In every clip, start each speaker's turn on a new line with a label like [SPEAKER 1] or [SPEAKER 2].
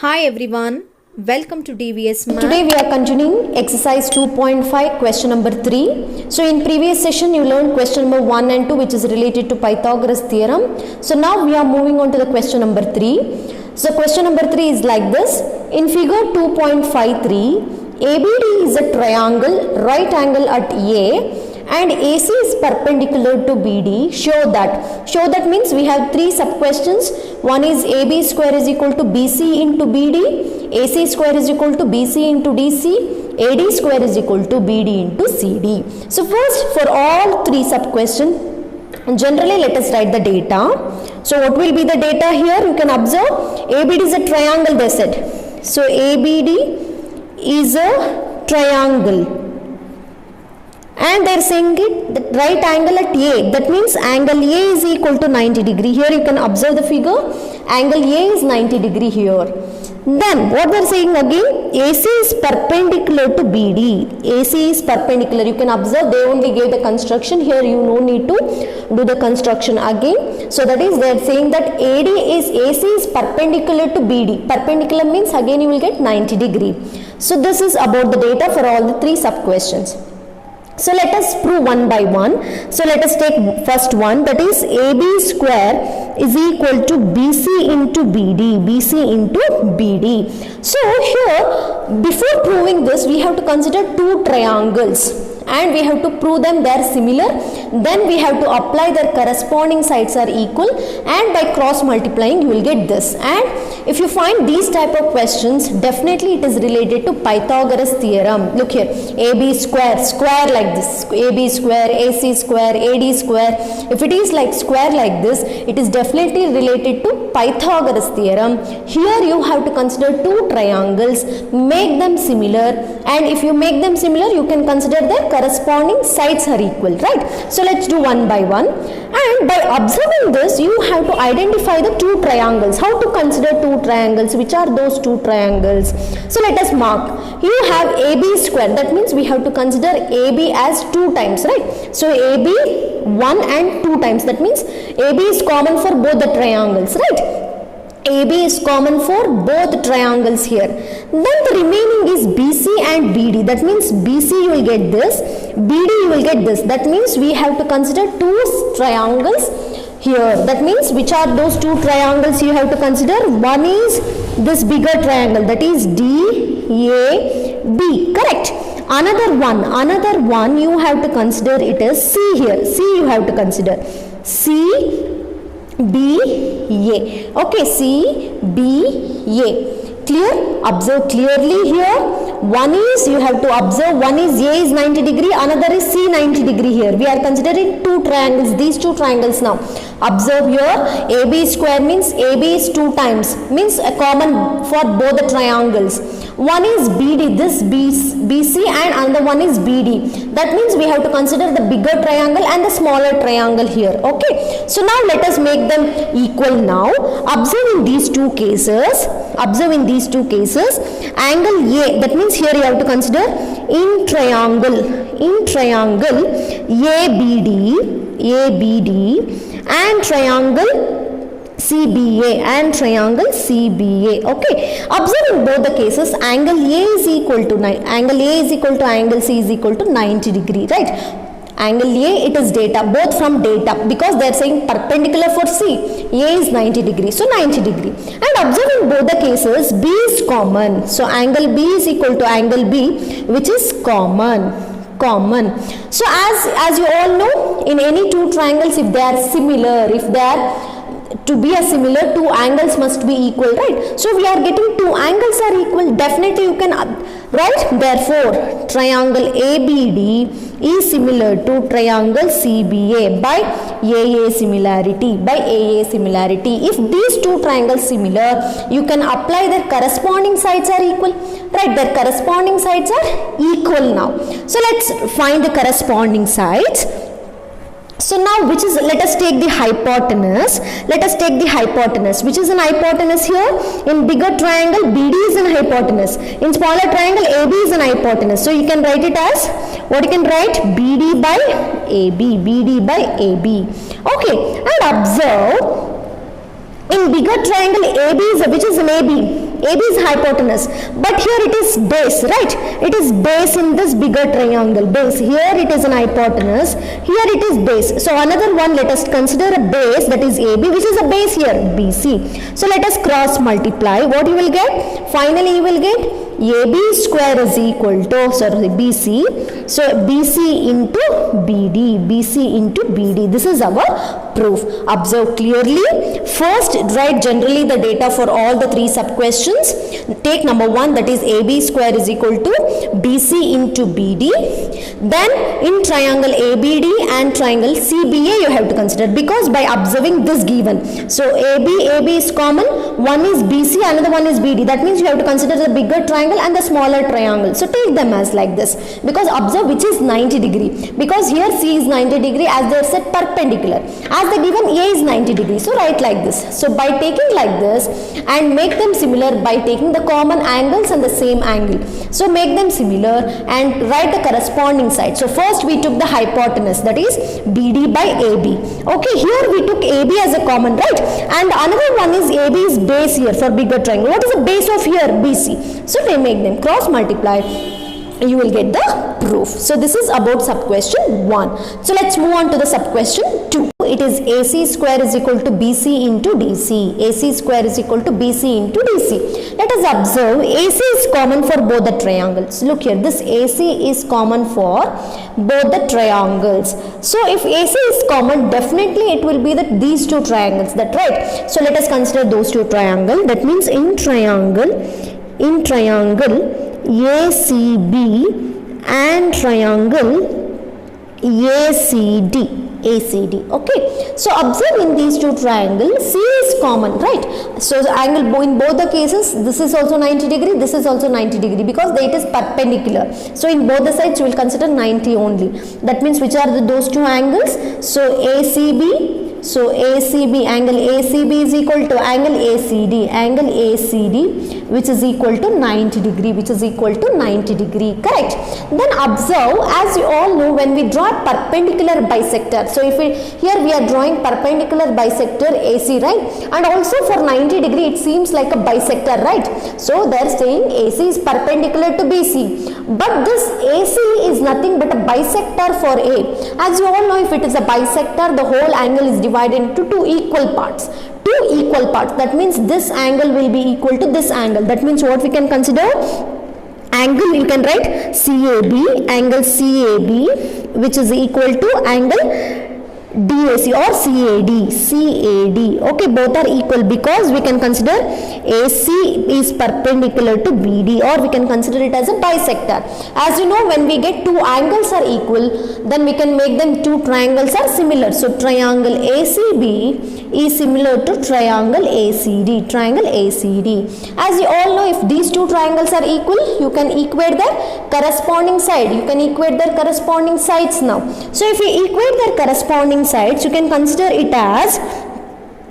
[SPEAKER 1] Hi everyone, welcome to DVS Math.
[SPEAKER 2] Today we are continuing exercise 2.5 question number 3. So in previous session you learned question number 1 and 2 which is related to Pythagoras theorem. So now we are moving on to the question number 3. So question number 3 is like this. In figure 2.53, ABD is a triangle right angle at A and AC is perpendicular to BD. Show that means we have three sub questions. One is AB square is equal to BC into BD, AC square is equal to BC into DC, AD square is equal to BD into CD. So first, for all three sub questions, generally let us write the data. So what will be the data here? You can observe ABD is a triangle, they said. So ABD is a triangle. And they are saying it the right angle at A, that means angle A is equal to 90 degree. Here you can observe the figure, angle A is 90 degree here. Then what they are saying again, AC is perpendicular to BD. AC is perpendicular, you can observe they only gave the construction, here you no need to do the construction again. So that is they are saying that AC is perpendicular to BD. Perpendicular means again you will get 90 degree. So this is about the data for all the three sub questions. So let us prove one by one. So let us take first one, that is AB square is equal to BC into BD, BC into BD. So here before proving this we have to consider two triangles and we have to prove them they are similar. Then we have to apply their corresponding sides are equal and by cross multiplying you will get this. And if you find these type of questions, definitely it is related to Pythagoras theorem. Look here, AB square like this, AB square, AC square, AD square. If it is like square like this, it is definitely related to Pythagoras theorem. Here you have to consider two triangles, make them similar, and if you make them similar you can consider their corresponding sides are equal, right? So let's do one by one, and by observing this you have to identify the two triangles. How to consider two triangles? Which are those two triangles? So let us mark. You have AB square, that means we have to consider AB as two times, right? So AB 1 and 2 times, that means AB is common for both the triangles, right? AB is common for both triangles here. Then the remaining is BC and BD. That means BC you will get this, BD you will get this. That means we have to consider two triangles here. That means which are those two triangles you have to consider? One is this bigger triangle, that is DAB, correct? Another one you have to consider it as C here. C you have to consider. CBA. Okay, CBA. Clear? Observe clearly here. One is, you have to observe, one is A is 90 degree, another is C 90 degree here. We are considering two triangles, these two triangles now. Observe here, AB square means AB is 2 times, means a common for both the triangles. One is BD, this BC, and another one is BD. That means we have to consider the bigger triangle and the smaller triangle here. Okay. So now let us make them equal now. Observe in these two cases, angle A, that means here you have to consider in triangle ABD and triangle CBA. Okay, observing both the cases, angle A is equal to angle C is equal to 90 degree, right? Angle A, it is data, both from data, because they are saying perpendicular for C, A is 90 degree, so 90 degree. And observing both the cases, B is common, so angle B is equal to angle B, which is common. So as you all know, in any two triangles, if they are similar, to be a similar, two angles must be equal, right? So we are getting two angles are equal, definitely you can write, therefore triangle ABD is similar to triangle CBA by AA similarity. If these two triangles similar, you can apply their corresponding sides are equal, right? Their corresponding sides are equal now. So let's find the corresponding sides. So now let us take the hypotenuse. Which is an hypotenuse here? In bigger triangle, BD is an hypotenuse. In smaller triangle, AB is an hypotenuse. So you can write it as, what you can write? BD by AB. Okay, and observe, in bigger triangle AB is, which is an AB? AB is hypotenuse, but here it is base, right? It is base in this bigger triangle, base. Here it is an hypotenuse, here it is base. So another one, let us consider a base, that is AB, which is a base here, BC. So let us cross multiply. What you will get? Finally you will get AB square is equal to, BC. So BC into BD, BC into BD. This is our proof. Observe clearly. First, write generally the data for all the three sub questions. Take number 1, that is AB square is equal to BC into BD. Then in triangle ABD and triangle CBA you have to consider, because by observing this given. So AB is common, one is BC, another one is BD. That means you have to consider the bigger triangle and the smaller triangle. So take them as like this, because observe which is 90 degree, because here C is 90 degree as they are set perpendicular, as the given A is 90 degree. So write like this. So by taking like this and make them similar by taking the common angles and the same angle. So make them similar and write the corresponding side. So first we took the hypotenuse, that is BD by AB. Okay, here we took AB as a common, right? And another one is AB is base here for bigger triangle. What is the base of here? BC. So we make them cross multiply, you will get the proof. So this is about sub question 1. So let's move on to the sub question 2. It is AC square is equal to BC into DC. AC square is equal to BC into DC. Let us observe AC is common for both the triangles. Look here, this AC is common for both the triangles. So if AC is common, definitely it will be that these two triangles, that right? So let us consider those two triangles. That means in triangle ACB and triangle ACD. Okay, so observe in these two triangles, C is common, right? So the angle in both the cases, this is also 90 degree, this is also 90 degree, because it is perpendicular. So in both the sides you will consider 90 only. That means which are those two angles? So ACB. So ACB, angle ACB is equal to angle ACD, which is equal to 90 degree, correct? Then observe, as you all know, when we draw a perpendicular bisector, so if here we are drawing perpendicular bisector AC, right? And also for 90 degree it seems like a bisector, right? So they are saying AC is perpendicular to BC, but this AC is nothing but a bisector for A. As you all know, if it is a bisector, the whole angle is divided into two equal parts. That means this angle will be equal to this angle. That means what we can consider? Angle, you can write CAB, angle CAB, which is equal to angle DAC or CAD. Okay, both are equal, because we can consider AC is perpendicular to BD, or we can consider it as a bisector. As you know, when we get two angles are equal, then we can make them two triangles are similar. So triangle ACB is similar to triangle ACD. As you all know, if these two triangles are equal, you can equate their corresponding side. Now. So if you equate their corresponding sides, you can consider it as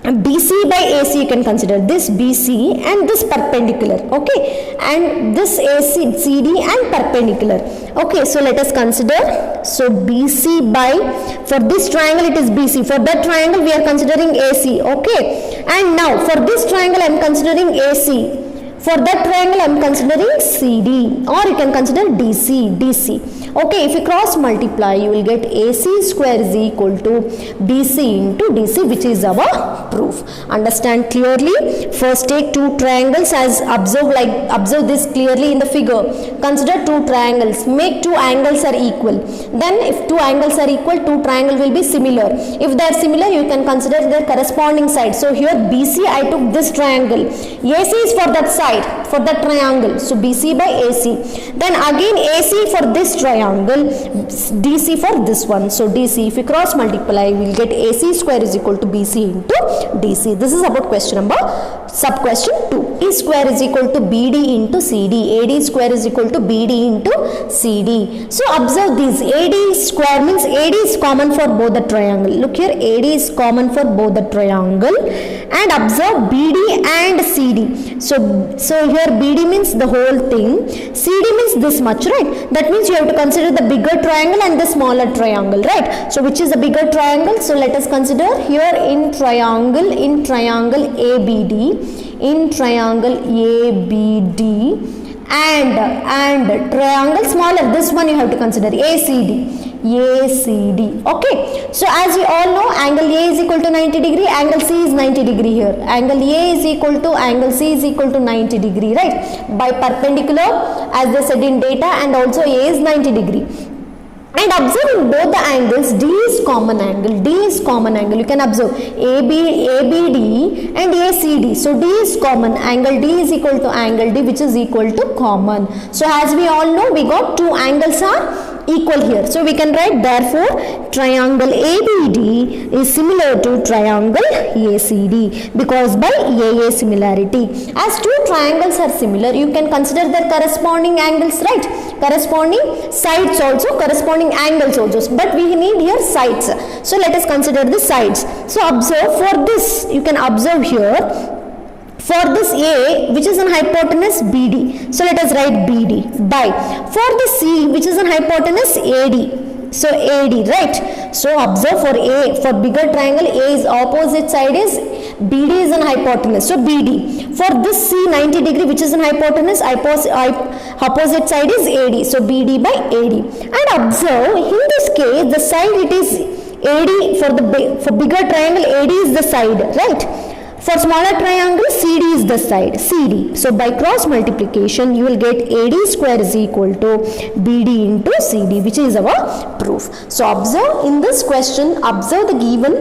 [SPEAKER 2] BC by AC. You can consider this BC and this perpendicular, okay, and this AC CD and perpendicular. Okay, so let us consider. So BC by, for this triangle it is BC, for that triangle we are considering AC. Okay, and now for this triangle I am considering AC, for that triangle I am considering CD, or you can consider DC. Okay, if you cross multiply, you will get AC square is equal to BC into DC, which is our proof. Understand clearly. First take two triangles, as observe this clearly in the figure. Consider two triangles, make two angles are equal. Then if two angles are equal, two triangle will be similar. If they are similar, you can consider their corresponding side. So here BC, I took this triangle, AC is for that side, for that triangle, so BC by AC. Then again AC for this triangle, DC for this one, so DC. If you cross multiply, we will get AC square is equal to BC into DC. This is about question number, sub question 2. A square is equal to BD into CD. AD square is equal to BD into CD. So observe this, AD square means AD is common for both the triangle. Look here, AD is common for both the triangle, and observe BD and CD. So here BD means the whole thing, CD means this much, right? That means you have to consider the bigger triangle and the smaller triangle, right? So which is the bigger triangle? So let us consider here in triangle ABD. in triangle ABD and triangle smaller, this one you have to consider, ACD. Okay, so as we all know, angle A is equal to 90 degree, angle C is 90 degree here. Angle A is equal to angle C is equal to 90 degree, right? By perpendicular, as they said in data, and also A is 90 degree. And observe in both the angles, D is common angle. D is common angle. You can observe ABD and ACD. So D is common. Angle D is equal to angle D, which is equal to common. So as we all know, we got two angles are equal here. So we can write, therefore, triangle ABD is similar to triangle ACD because by AA similarity. As two triangles are similar, you can consider their corresponding angles, right? Corresponding sides also, corresponding angles also. But we need here sides. So let us consider the sides. So observe for this, you can observe here. For this A, which is an hypotenuse BD, so let us write BD by, for the C, which is an hypotenuse AD, so AD, right? So observe for A, for bigger triangle, A is opposite side is, BD is an hypotenuse, so BD. For this C, 90 degree, which is an hypotenuse, opposite side is AD, so BD by AD. And observe, in this case, the side it is AD, for bigger triangle, AD is the side, right? For smaller triangle, CD is the side, CD. So by cross multiplication, you will get AD square is equal to BD into CD, which is our proof. So observe in this question, observe the given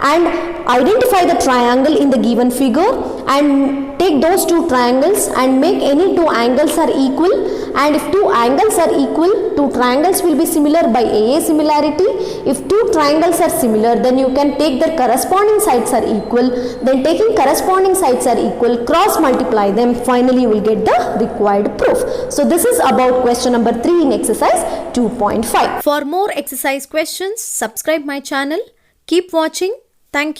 [SPEAKER 2] and identify the triangle in the given figure and take those two triangles and make any two angles are equal. And if two angles are equal, two triangles will be similar by AA similarity. If two triangles are similar, then you can take their corresponding sides are equal. Then taking corresponding sides are equal, cross multiply them, finally you will get the required proof. So this is about question number 3 in exercise 2.5.
[SPEAKER 1] For more exercise questions, subscribe my channel. Keep watching. Thank you.